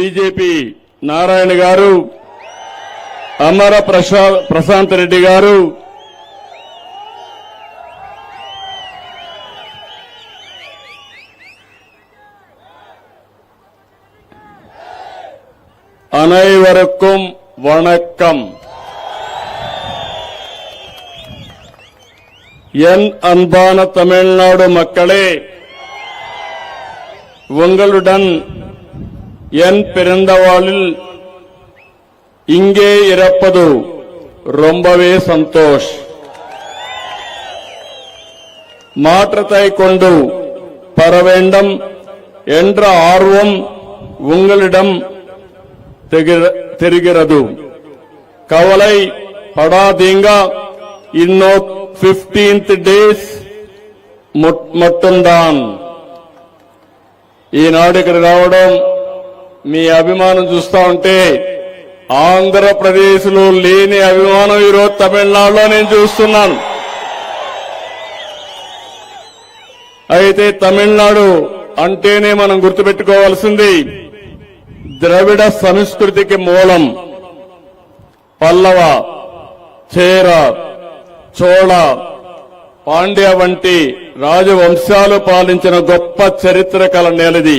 BJP Narayana గారు, అమర ప్రశాంత్ రెడ్డి గారు, அனைவருக்கும் வணக்கம். என் அன்பான தமிழ்நாடு மக்களே, உங்களுடன் என் பிறந்தவாளில் இங்கே இருப்பது ரொம்பவே சந்தோஷ். மாற்றத்தை கொண்டு பெற வேண்டும் என்ற ஆர்வம் உங்களிடம் தெரிகிறது. கவலை படாதீங்க. இன்னும் 15th days மட்டும்தான். ఈనాడు ఇక్కడ రావడం మీ అభిమానం చూస్తా ఉంటే ఆంధ్రప్రదేశ్ లో లేని అభిమానం ఈరోజు తమిళనాడులో నేను చూస్తున్నాను. అయితే తమిళనాడు అంటేనే మనం గుర్తుపెట్టుకోవాల్సింది ద్రవిడ సంస్కృతికి మూలం. పల్లవ, చేర, చోళ, పాండ్య వంటి రాజవంశాలు పాలించిన గొప్ప చరిత్ర కల నేలది.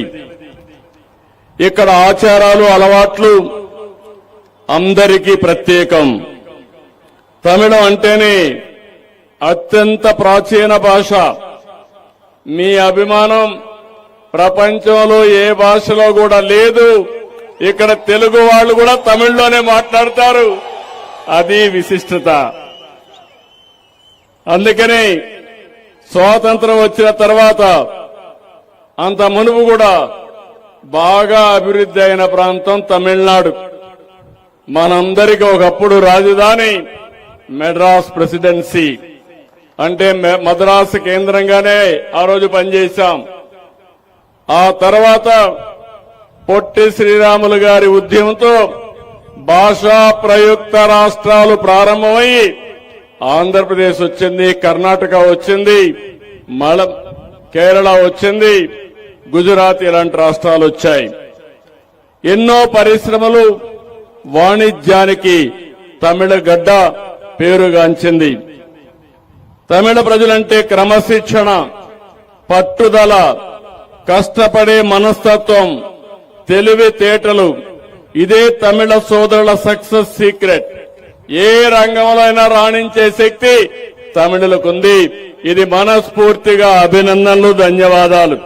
ఇక్కడ ఆచారాలు, అలవాట్లు అందరికీ ప్రత్యేకం. తమిళం అంటేనే అత్యంత ప్రాచీన భాష. మీ అభిమానం ప్రపంచంలో ఏ భాషలో కూడా లేదు. ఇక్కడ తెలుగు వాళ్ళు కూడా తమిళ్లోనే మాట్లాడతారు. అది విశిష్టత. అందుకని స్వాతంత్రం వచ్చిన తర్వాత అంత మునుపు కూడా బాగా అభివృద్ధి అయిన ప్రాంతం తమిళనాడు. మనందరికీ ఒకప్పుడు రాజధాని మెడ్రాస్ ప్రెసిడెన్సీ, అంటే మద్రాసు కేంద్రంగానే ఆ రోజు పనిచేశాం. ఆ తర్వాత పొట్టి శ్రీరాములు గారి ఉద్యమంతో భాషా ప్రయుక్త రాష్ట్రాలు ప్రారంభమయ్యి ఆంధ్రప్రదేశ్ వచ్చింది, కర్ణాటక వచ్చింది, కేరళ వచ్చింది, గుజరాత్ ఇలాంటి రాష్ట్రాలు వచ్చాయి. ఎన్నో పరిశ్రమలు, వాణిజ్యానికి తమిళ గడ్డ పేరుగాంచింది. తమిళ ప్రజలంటే క్రమశిక్షణ, పట్టుదల, కష్టపడే మనస్తత్వం, తెలివితేటలు. ఇదే తమిళ సోదరుల సక్సెస్ సీక్రెట్. ఏ రంగంలో అయినా రాణించే శక్తి తమిళులకుంది. ఇది మనస్ఫూర్తిగా అభినందనలు, ధన్యవాదాలు.